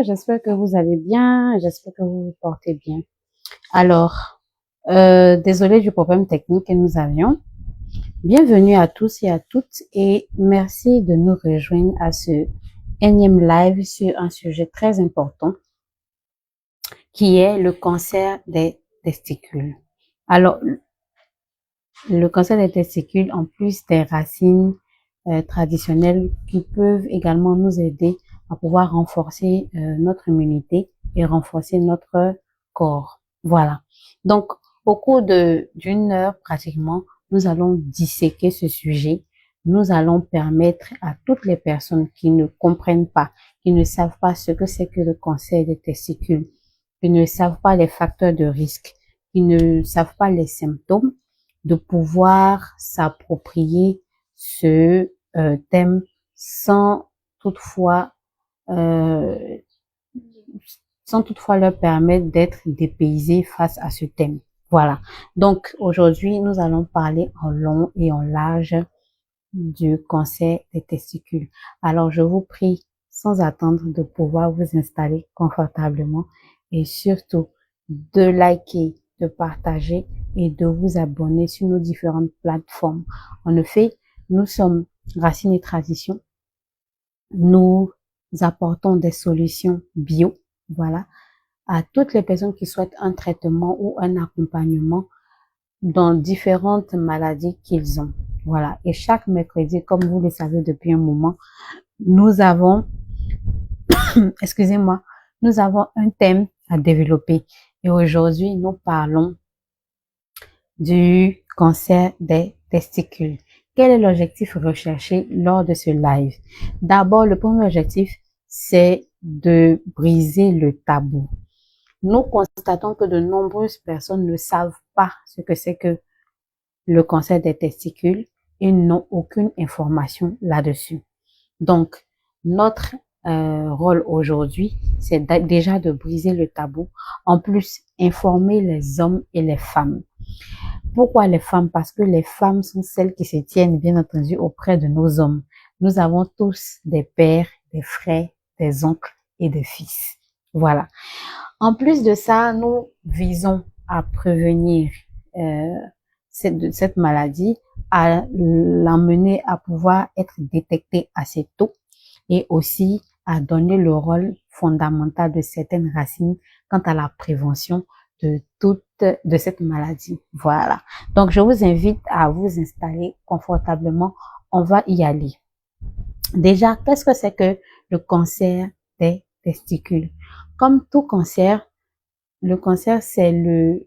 j'espère que vous allez bien, j'espère que vous vous portez bien. Alors, désolé du problème technique que nous avions. Bienvenue à tous et à toutes et merci de nous rejoindre à ce énième live sur un sujet très important qui est le cancer des testicules. Alors, le cancer des testicules, en plus des racines traditionnelles qui peuvent également nous aider à pouvoir renforcer notre immunité et renforcer notre corps. Voilà. Donc, au cours d'une heure pratiquement, nous allons disséquer ce sujet. Nous allons permettre à toutes les personnes qui ne comprennent pas, qui ne savent pas ce que c'est que le cancer des testicules, qui ne savent pas les facteurs de risque, qui ne savent pas les symptômes, de pouvoir s'approprier ce thème sans toutefois euh, leur permettre d'être dépaysés face à ce thème. Voilà. Donc aujourd'hui, nous allons parler en long et en large du cancer des testicules. Alors je vous prie sans attendre de pouvoir vous installer confortablement et surtout de liker, de partager et de vous abonner sur nos différentes plateformes. En effet, nous sommes Racines et Traditions. Nous apportons des solutions bio, voilà, à toutes les personnes qui souhaitent un traitement ou un accompagnement dans différentes maladies qu'ils ont. Voilà. Et chaque mercredi, comme vous le savez depuis un moment, nous avons, excusez-moi, nous avons un thème à développer. Et aujourd'hui, nous parlons du cancer des testicules. Quel est l'objectif recherché lors de ce live? D'abord, le premier objectif, c'est de briser le tabou. Nous constatons que de nombreuses personnes ne savent pas ce que c'est que le cancer des testicules et n'ont aucune information là-dessus. Donc, notre rôle aujourd'hui, c'est déjà de briser le tabou. En plus, informer les hommes et les femmes. Pourquoi les femmes? Parce que les femmes sont celles qui se tiennent, bien entendu, auprès de nos hommes. Nous avons tous des pères, des frères, des oncles et des fils. Voilà. En plus de ça, nous visons à prévenir cette maladie, à l'emmener à pouvoir être détectée assez tôt et aussi à donner le rôle fondamental de certaines racines quant à la prévention de cette maladie. Voilà. Donc, je vous invite à vous installer confortablement. On va y aller. Déjà, qu'est-ce que c'est que le cancer des testicules? Comme tout cancer, le cancer, c'est le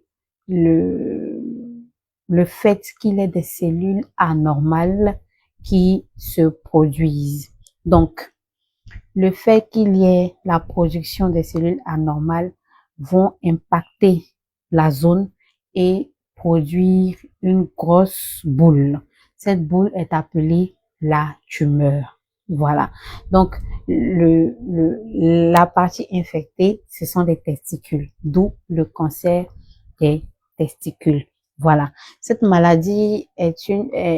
fait qu'il y ait des cellules anormales qui se produisent. Donc, le fait qu'il y ait la production des cellules anormales vont impacter la zone et produire une grosse boule. Cette boule est appelée la tumeur. Voilà. Donc, la partie infectée, ce sont les testicules, d'où le cancer des testicules. Voilà. Cette maladie est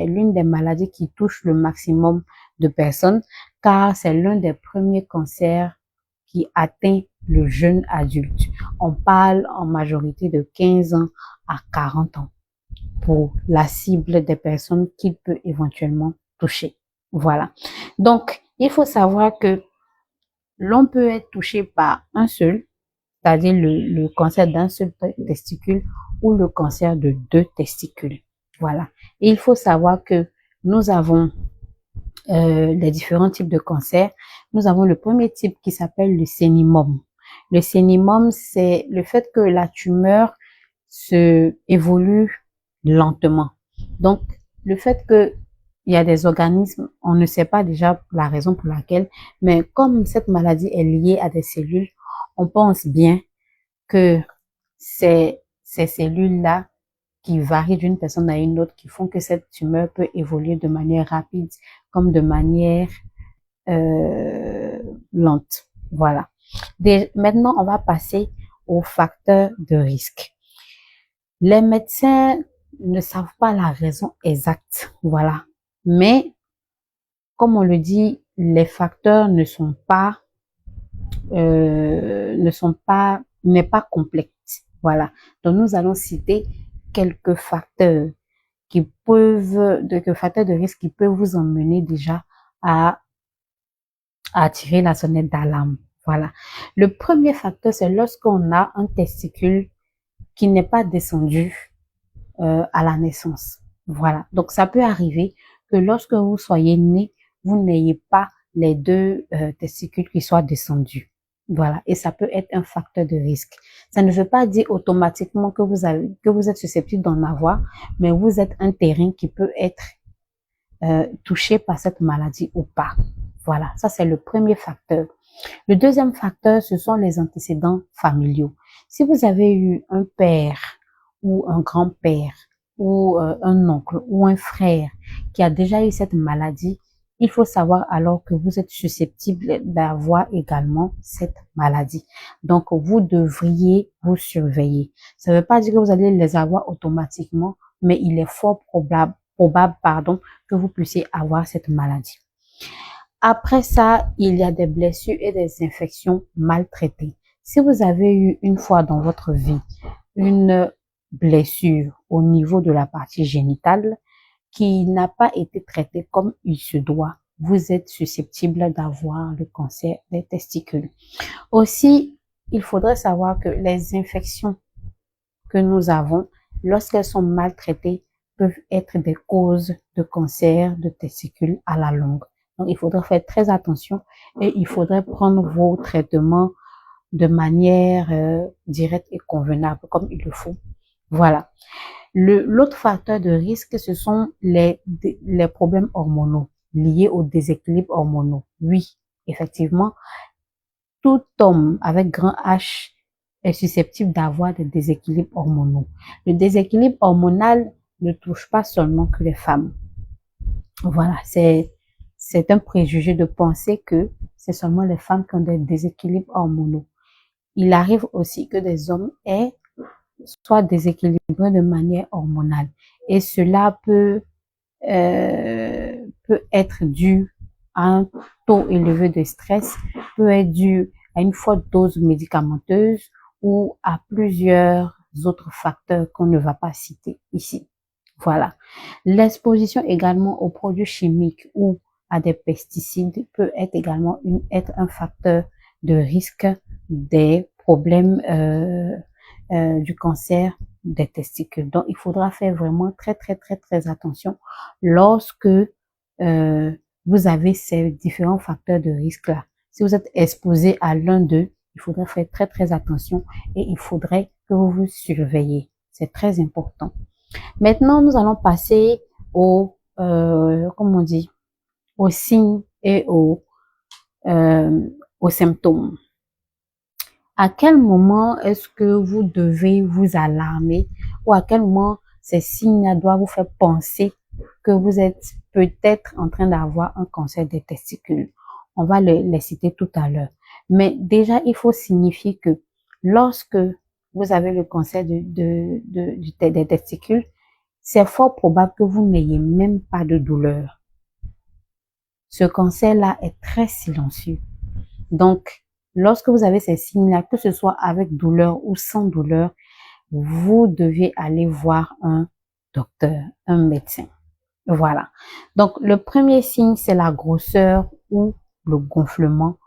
l'une des maladies qui touche le maximum de personnes car c'est l'un des premiers cancers qui atteint le jeune adulte. On parle en majorité de 15 ans à 40 ans pour la cible des personnes qu'il peut éventuellement toucher. Voilà. Donc, il faut savoir que l'on peut être touché par un seul, c'est-à-dire le cancer d'un seul testicule ou le cancer de 2 testicules. Voilà. Et il faut savoir que nous avons les différents types de cancers. Nous avons le premier type qui s'appelle le sénimome. Le sénimome, c'est le fait que la tumeur se évolue lentement. Donc, le fait que il y a des organismes, on ne sait pas déjà la raison pour laquelle, mais comme cette maladie est liée à des cellules, on pense bien que c'est ces cellules-là qui varient d'une personne à une autre, qui font que cette tumeur peut évoluer de manière rapide comme de manière lente. Voilà. Maintenant, on va passer aux facteurs de risque. Les médecins ne savent pas la raison exacte, voilà. Mais, comme on le dit, les facteurs ne sont pas n'est pas complète. Voilà. Donc, nous allons citer quelques facteurs quelques facteurs de risque qui peuvent vous emmener déjà à tirer la sonnette d'alarme. Voilà. Le premier facteur, c'est lorsqu'on a un testicule qui n'est pas descendu à la naissance. Voilà. Donc, ça peut arriver que lorsque vous soyez né, vous n'ayez pas les deux testicules qui soient descendus. Voilà. Et ça peut être un facteur de risque. Ça ne veut pas dire automatiquement que vous êtes susceptible d'en avoir, mais vous êtes un terrain qui peut être touché par cette maladie ou pas. Voilà. Ça, c'est le premier facteur. Le deuxième facteur, ce sont les antécédents familiaux. Si vous avez eu un père ou un grand-père ou un oncle ou un frère qui a déjà eu cette maladie, il faut savoir alors que vous êtes susceptible d'avoir également cette maladie. Donc, vous devriez vous surveiller. Ça ne veut pas dire que vous allez les avoir automatiquement, mais il est fort probable, que vous puissiez avoir cette maladie. Après ça, il y a des blessures et des infections mal traitées. Si vous avez eu une fois dans votre vie une blessure au niveau de la partie génitale qui n'a pas été traitée comme il se doit, vous êtes susceptible d'avoir le cancer des testicules. Aussi, il faudrait savoir que les infections que nous avons, lorsqu'elles sont mal traitées, peuvent être des causes de cancer de testicules à la longue. Donc, il faudrait faire très attention et il faudrait prendre vos traitements de manière directe et convenable, comme il le faut. Voilà. L'autre facteur de risque, ce sont les problèmes hormonaux liés aux déséquilibres hormonaux. Oui, effectivement, tout homme avec grand H est susceptible d'avoir des déséquilibres hormonaux. Le déséquilibre hormonal ne touche pas seulement que les femmes. Voilà, c'est un préjugé de penser que c'est seulement les femmes qui ont des déséquilibres hormonaux. Il arrive aussi que des hommes soient déséquilibrés de manière hormonale. Et cela peut être dû à un taux élevé de stress, peut être dû à une forte dose médicamenteuse ou à plusieurs autres facteurs qu'on ne va pas citer ici. Voilà. L'exposition également aux produits chimiques ou à des pesticides peut être également un facteur de risque des problèmes du cancer des testicules. Donc, il faudra faire vraiment très attention lorsque vous avez ces différents facteurs de risque-là. Si vous êtes exposé à l'un d'eux, il faudrait faire très attention et il faudrait que vous vous surveillez. C'est très important. Maintenant, nous allons passer aux signes et aux symptômes. À quel moment est-ce que vous devez vous alarmer ou à quel moment ces signes doivent vous faire penser que vous êtes peut-être en train d'avoir un cancer des testicules? On va les citer tout à l'heure. Mais déjà, il faut signifier que lorsque vous avez le cancer des testicules, c'est fort probable que vous n'ayez même pas de douleur. Ce cancer-là est très silencieux. Donc, lorsque vous avez ces signes-là, que ce soit avec douleur ou sans douleur, vous devez aller voir un docteur, un médecin. Voilà. Donc, le premier signe, c'est la grosseur ou le gonflement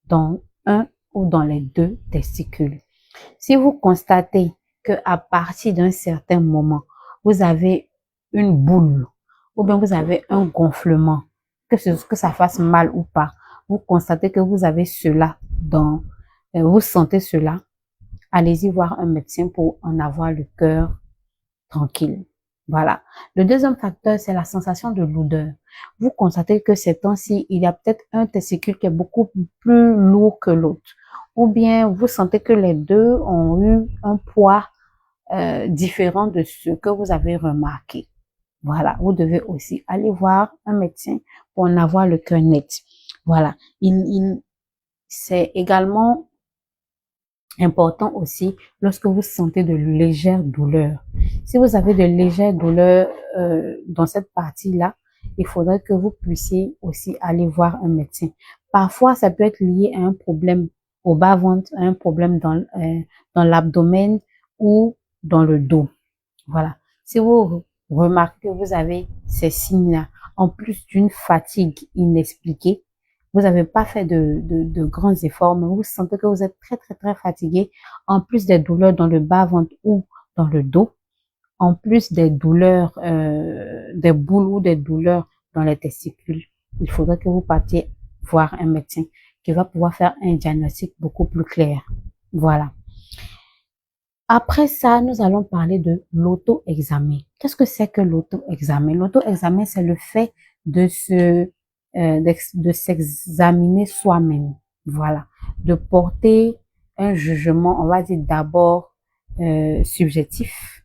dans un ou dans les deux testicules. Si vous constatez que à partir d'un certain moment, vous avez une boule ou bien vous avez un gonflement, que ça fasse mal ou pas, vous constatez que vous avez cela vous sentez cela, allez-y voir un médecin pour en avoir le cœur tranquille. Voilà. Le deuxième facteur, c'est la sensation de lourdeur. Vous constatez que ces temps-ci, il y a peut-être un testicule qui est beaucoup plus lourd que l'autre. Ou bien vous sentez que les deux ont eu un poids différent de ce que vous avez remarqué. Voilà. Vous devez aussi aller voir un médecin pour en avoir le cœur net. Voilà. C'est également important aussi lorsque vous sentez de légères douleurs. Si vous avez de légères douleurs dans cette partie-là, il faudrait que vous puissiez aussi aller voir un médecin Parfois, ça peut être lié à un problème au bas-ventre, à un problème dans l'abdomen ou dans le dos. Voilà. Si vous remarquez que vous avez ces signes-là, en plus d'une fatigue inexpliquée, vous n'avez pas fait de grands efforts, mais vous sentez que vous êtes très, très, très fatigué, en plus des douleurs dans le bas-ventre ou dans le dos, en plus des douleurs, des boules ou des douleurs dans les testicules, il faudrait que vous partiez voir un médecin qui va pouvoir faire un diagnostic beaucoup plus clair. Voilà. Après ça, nous allons parler de l'auto-examen. Qu'est-ce que c'est que l'auto-examen? L'auto-examen, c'est le fait de s'examiner soi-même. Voilà. De porter un jugement, on va dire d'abord subjectif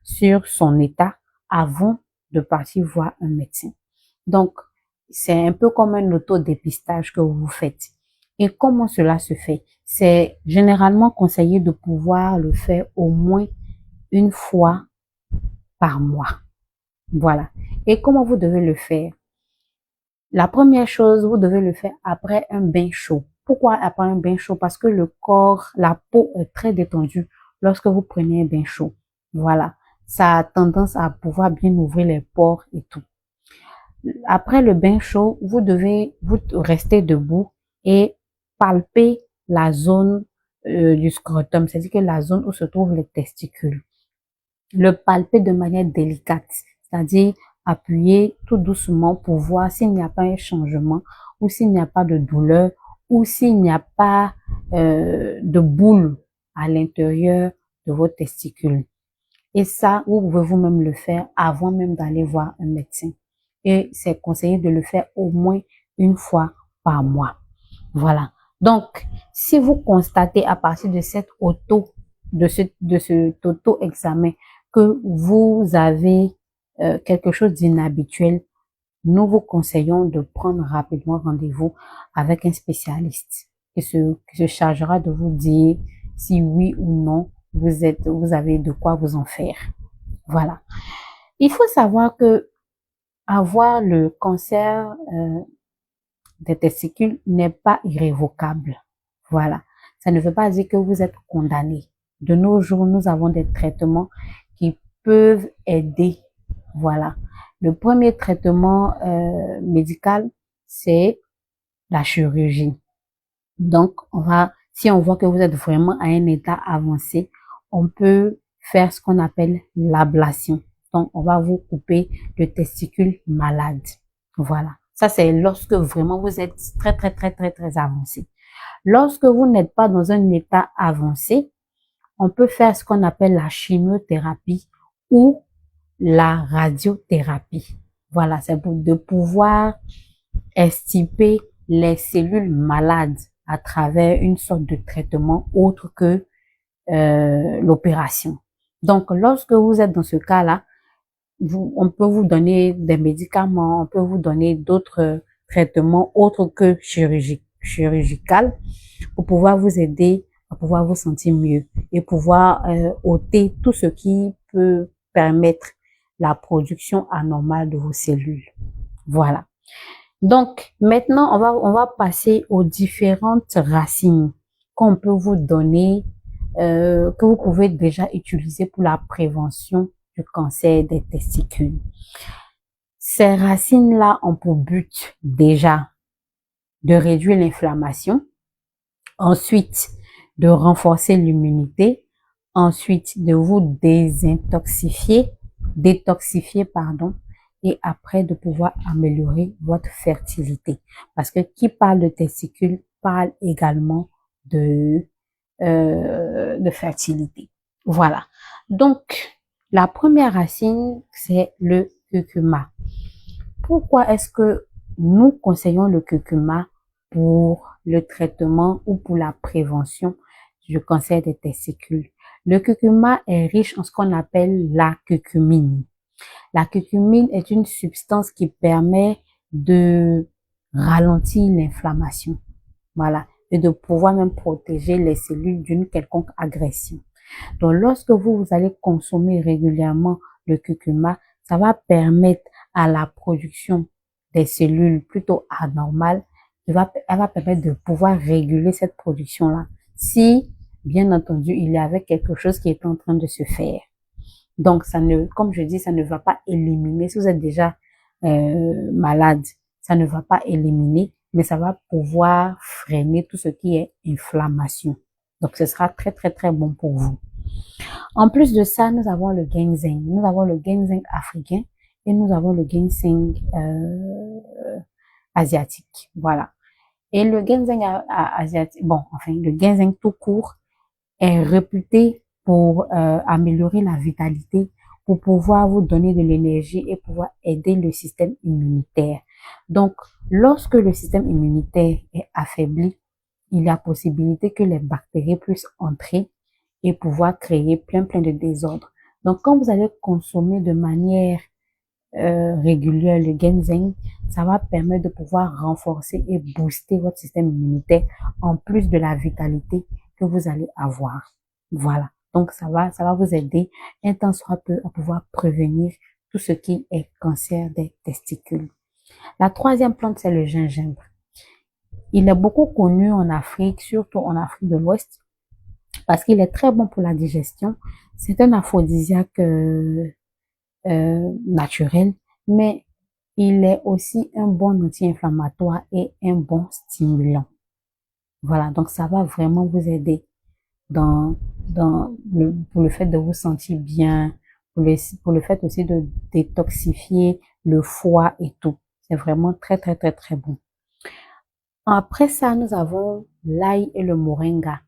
sur son état avant de partir voir un médecin. Donc, c'est un peu comme un autodépistage que vous faites. Et comment cela se fait? C'est généralement conseillé de pouvoir le faire au moins une fois par mois. Voilà. Et comment vous devez le faire? La première chose, vous devez le faire après un bain chaud. Pourquoi après un bain chaud? Parce que le corps, la peau est très détendue lorsque vous prenez un bain chaud. Voilà. Ça a tendance à pouvoir bien ouvrir les pores et tout. Après le bain chaud, vous devez vous rester debout et palper la zone du scrotum, c'est-à-dire que la zone où se trouvent les testicules. Le palper de manière délicate, c'est-à-dire appuyer tout doucement pour voir s'il n'y a pas un changement ou s'il n'y a pas de douleur ou s'il n'y a pas de boule à l'intérieur de vos testicules. Et ça, vous pouvez vous-même le faire avant même d'aller voir un médecin. Et c'est conseillé de le faire au moins une fois par mois. Voilà. Donc, si vous constatez à partir de cet auto-examen que vous avez quelque chose d'inhabituel, nous vous conseillons de prendre rapidement rendez-vous avec un spécialiste qui se chargera de vous dire si oui ou non vous avez de quoi vous en faire. Voilà. Il faut savoir que avoir le cancer des testicules n'est pas irrévocable. Voilà. Ça ne veut pas dire que vous êtes condamné. De nos jours, nous avons des traitements qui peuvent aider. Voilà. Le premier traitement médical, c'est la chirurgie. Donc, si on voit que vous êtes vraiment à un état avancé, on peut faire ce qu'on appelle l'ablation. Donc, on va vous couper le testicule malade. Voilà. Ça, c'est lorsque vraiment vous êtes très, très, très, très, très avancé. Lorsque vous n'êtes pas dans un état avancé, on peut faire ce qu'on appelle la chimiothérapie ou la radiothérapie. Voilà, c'est pour de pouvoir extirper les cellules malades à travers une sorte de traitement autre que l'opération. Donc, lorsque vous êtes dans ce cas-là, on peut vous donner des médicaments, on peut vous donner d'autres traitements autres que chirurgical pour pouvoir vous aider à pouvoir vous sentir mieux et pouvoir ôter tout ce qui peut permettre la production anormale de vos cellules. Voilà. Donc, maintenant, on va passer aux différentes racines qu'on peut vous donner, que vous pouvez déjà utiliser pour la prévention du cancer des testicules. Ces racines-là ont pour but déjà de réduire l'inflammation, ensuite de renforcer l'immunité, ensuite de vous détoxifier, pardon, et après de pouvoir améliorer votre fertilité. Parce que qui parle de testicules parle également de fertilité. Voilà. Donc, la première racine, c'est le curcuma. Pourquoi est-ce que nous conseillons le curcuma pour le traitement ou pour la prévention du cancer des testicules? Le curcuma est riche en ce qu'on appelle la curcumine. La curcumine est une substance qui permet de ralentir l'inflammation. Voilà. Et de pouvoir même protéger les cellules d'une quelconque agression. Donc, lorsque vous allez consommer régulièrement le curcuma, ça va permettre à la production des cellules plutôt anormales elle va permettre de pouvoir réguler cette production-là. Si, bien entendu, il y avait quelque chose qui est en train de se faire. Donc, ça ne, comme je dis, ça ne va pas éliminer. Si vous êtes déjà malade, ça ne va pas éliminer, mais ça va pouvoir freiner tout ce qui est inflammation. Donc, ce sera très, très, très bon pour vous. En plus de ça, nous avons le ginseng. Nous avons le ginseng africain et nous avons le ginseng asiatique. Voilà. Et le ginseng asiatique, bon, enfin, le ginseng tout court est réputé pour améliorer la vitalité, pour pouvoir vous donner de l'énergie et pouvoir aider le système immunitaire. Donc, lorsque le système immunitaire est affaibli, il y a possibilité que les bactéries puissent entrer et pouvoir créer plein de désordres. Donc, quand vous allez consommer de manière régulière le ginseng, ça va permettre de pouvoir renforcer et booster votre système immunitaire en plus de la vitalité que vous allez avoir. Voilà. Donc, ça va vous aider un temps soit peu à pouvoir prévenir tout ce qui est cancer des testicules. La troisième plante, c'est le gingembre. Il est beaucoup connu en Afrique, surtout en Afrique de l'Ouest, parce qu'il est très bon pour la digestion. C'est un aphrodisiaque naturel, mais il est aussi un bon anti-inflammatoire et un bon stimulant. Voilà, donc ça va vraiment vous aider pour le fait de vous sentir bien, pour le fait aussi de détoxifier le foie et tout. C'est vraiment très, très, très, très bon. Après ça, nous avons l'ail et le moringa.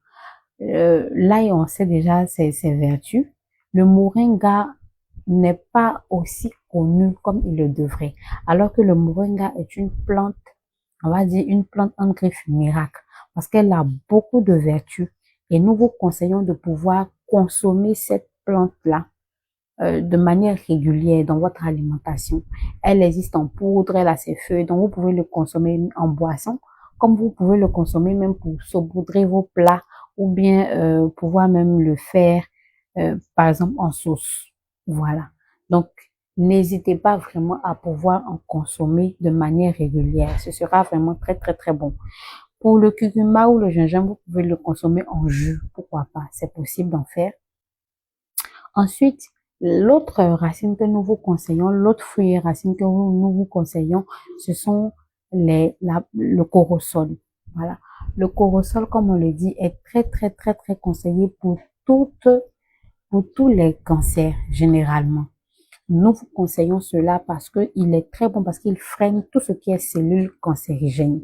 L'ail, on sait déjà ses vertus. Le moringa n'est pas aussi connu comme il le devrait. Alors que le moringa est une plante, on va dire une plante en griffe miracle, parce qu'elle a beaucoup de vertus. Et nous vous conseillons de pouvoir consommer cette plante-là de manière régulière dans votre alimentation. Elle existe en poudre, elle a ses feuilles, donc vous pouvez le consommer en boisson, comme vous pouvez le consommer même pour saupoudrer vos plats ou bien pouvoir même le faire, par exemple, en sauce. Voilà. Donc, n'hésitez pas vraiment à pouvoir en consommer de manière régulière. Ce sera vraiment très, très, très bon. Pour le curcuma ou le gingembre, vous pouvez le consommer en jus. Pourquoi pas? C'est possible d'en faire. Ensuite, l'autre racine que nous vous conseillons, l'autre fruit et racine que nous vous conseillons, ce sont le corosol. Voilà. Le corosol, comme on le dit, est très, très, très, très conseillé pour tous les cancers, généralement. Nous vous conseillons cela parce qu'il est très bon, parce qu'il freine tout ce qui est cellules cancérigènes.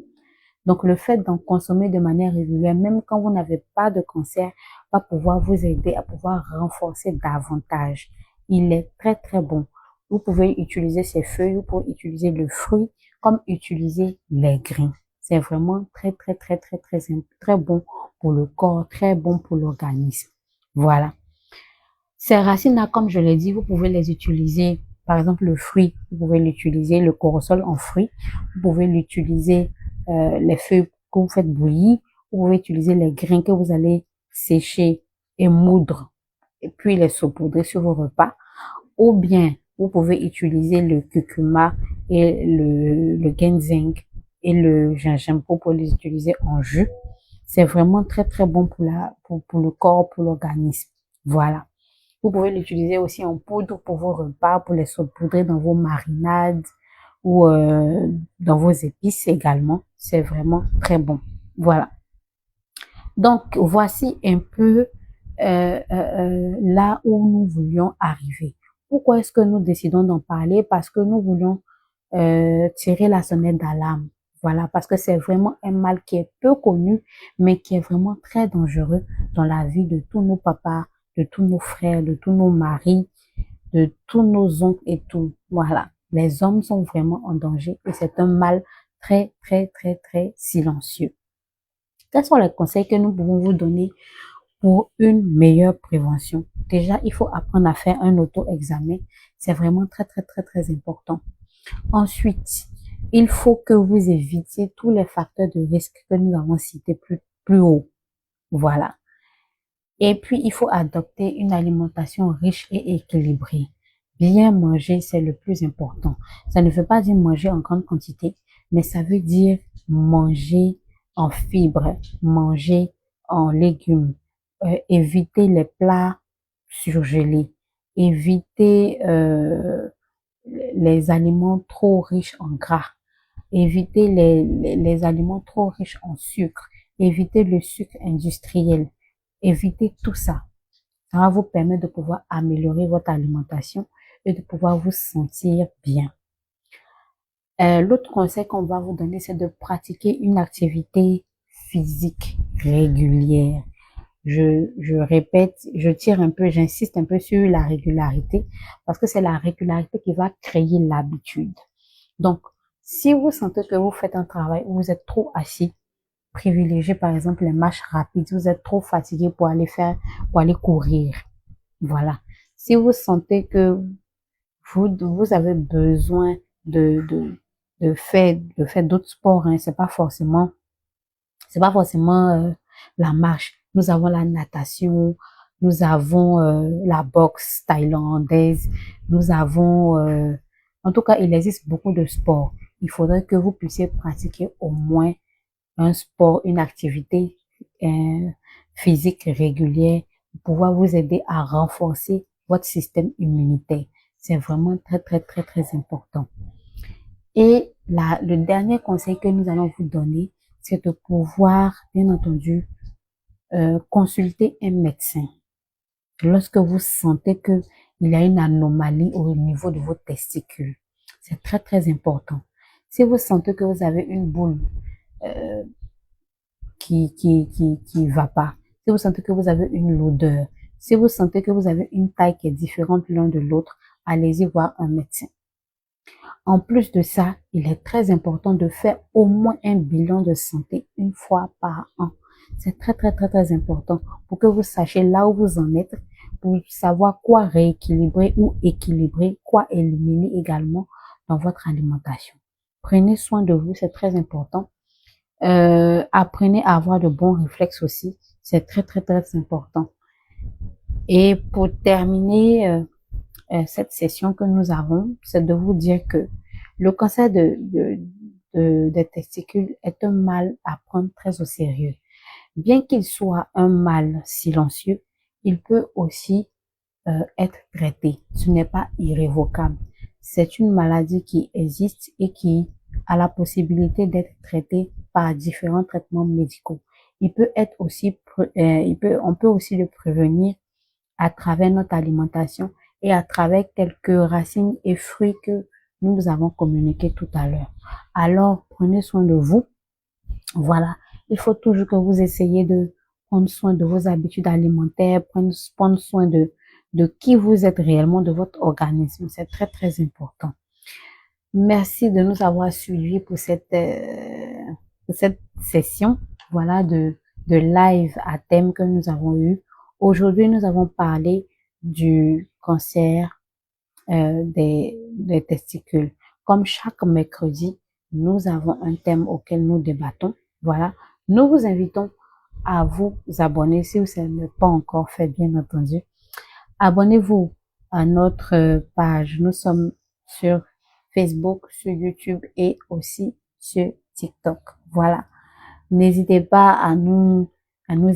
Donc, le fait d'en consommer de manière régulière, même quand vous n'avez pas de cancer, va pouvoir vous aider à pouvoir renforcer davantage. Il est très, très bon. Vous pouvez utiliser ses feuilles, vous pouvez utiliser le fruit, comme utiliser les grains. C'est vraiment très, très, très, très, très, très bon pour le corps, très bon pour l'organisme. Voilà. Ces racines-là, comme je l'ai dit, vous pouvez les utiliser. Par exemple, le fruit, vous pouvez l'utiliser, le corosol en fruit. Vous pouvez l'utiliser, les feuilles que vous faites bouillir. Vous pouvez utiliser les grains que vous allez sécher et moudre et puis les saupoudrer sur vos repas. Ou bien, vous pouvez utiliser le curcuma et le ginseng et le gingembre pour les utiliser en jus. C'est vraiment très, très bon pour le corps, pour l'organisme. Voilà. Vous pouvez l'utiliser aussi en poudre pour vos repas, pour les saupoudrer dans vos marinades ou dans vos épices également. C'est vraiment très bon. Voilà. Donc, voici un peu là où nous voulions arriver. Pourquoi est-ce que nous décidons d'en parler? Parce que nous voulons tirer la sonnette d'alarme. Voilà, parce que c'est vraiment un mal qui est peu connu, mais qui est vraiment très dangereux dans la vie de tous nos papas, de tous nos frères, de tous nos maris, de tous nos oncles et tout. Voilà, les hommes sont vraiment en danger et c'est un mal très, très, très, très silencieux. Quels sont les conseils que nous pouvons vous donner pour une meilleure prévention? Déjà, il faut apprendre à faire un auto-examen. C'est vraiment très, très, très, très important. Ensuite, il faut que vous évitiez tous les facteurs de risque que nous avons cités plus haut. Voilà. Et puis, il faut adopter une alimentation riche et équilibrée. Bien manger, c'est le plus important. Ça ne veut pas dire manger en grande quantité, mais ça veut dire manger en fibres, manger en légumes, éviter les plats surgelés, éviter les aliments trop riches en gras, éviter les aliments trop riches en sucre, éviter le sucre industriel, éviter tout ça. Ça va vous permettre de pouvoir améliorer votre alimentation et de pouvoir vous sentir bien. L'autre conseil qu'on va vous donner, c'est de pratiquer une activité physique régulière. Je répète, je tire un peu, j'insiste un peu sur la régularité parce que c'est la régularité qui va créer l'habitude. Donc, si vous sentez que vous faites un travail où vous êtes trop assis, privilégiez par exemple les marches rapides. Vous êtes trop fatigué pour aller courir. Voilà. Si vous sentez que vous avez besoin de, de, de faire d'autres sports, hein, c'est pas forcément la marche. Nous avons la natation, nous avons la boxe thaïlandaise, nous avons, en tout cas, il existe beaucoup de sports. Il faudrait que vous puissiez pratiquer au moins un sport, une activité physique régulière pour pouvoir vous aider à renforcer votre système immunitaire. C'est vraiment très, très, très, très important. Et le dernier conseil que nous allons vous donner, c'est de pouvoir, bien entendu, consulter un médecin lorsque vous sentez que il y a une anomalie au niveau de vos testicules. C'est très, très important. Si vous sentez que vous avez une boule euh, qui va pas, si vous sentez que vous avez une lourdeur, si vous sentez que vous avez une taille qui est différente l'un de l'autre, allez-y voir un médecin. En plus de ça, il est très important de faire au moins un bilan de santé une fois par an. C'est très, très, très, très important pour que vous sachiez là où vous en êtes, pour savoir quoi rééquilibrer ou équilibrer, quoi éliminer également dans votre alimentation. Prenez soin de vous, c'est très important. Apprenez à avoir de bons réflexes aussi, c'est très, très, très important. Et pour terminer cette session que nous avons, c'est de vous dire que le cancer des testicules est un mal à prendre très au sérieux. Bien qu'il soit un mal silencieux, il peut aussi être traité. Ce n'est pas irrévocable. C'est une maladie qui existe et qui a la possibilité d'être traitée par différents traitements médicaux. Il peut être aussi, on peut aussi le prévenir à travers notre alimentation et à travers quelques racines et fruits que nous avons communiqués tout à l'heure. Alors, prenez soin de vous. Voilà. Il faut toujours que vous essayiez de prendre soin de vos habitudes alimentaires, prendre soin de qui vous êtes réellement, de votre organisme. C'est très, très important. Merci de nous avoir suivis pour cette session, voilà, de live à thème que nous avons eu. Aujourd'hui, nous avons parlé du cancer des testicules. Comme chaque mercredi, nous avons un thème auquel nous débattons. Voilà. Nous vous invitons à vous abonner si ce n'est pas encore fait, bien entendu. Abonnez-vous à notre page. Nous sommes sur Facebook, sur YouTube et aussi sur TikTok. Voilà. N'hésitez pas à nous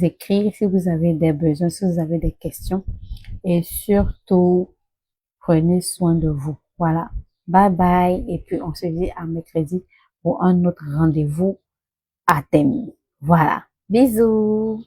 écrire si vous avez des besoins, si vous avez des questions. Et surtout, prenez soin de vous. Voilà. Bye bye. Et puis, on se dit à mercredi pour un autre rendez-vous à thème. Voilà. Bisous.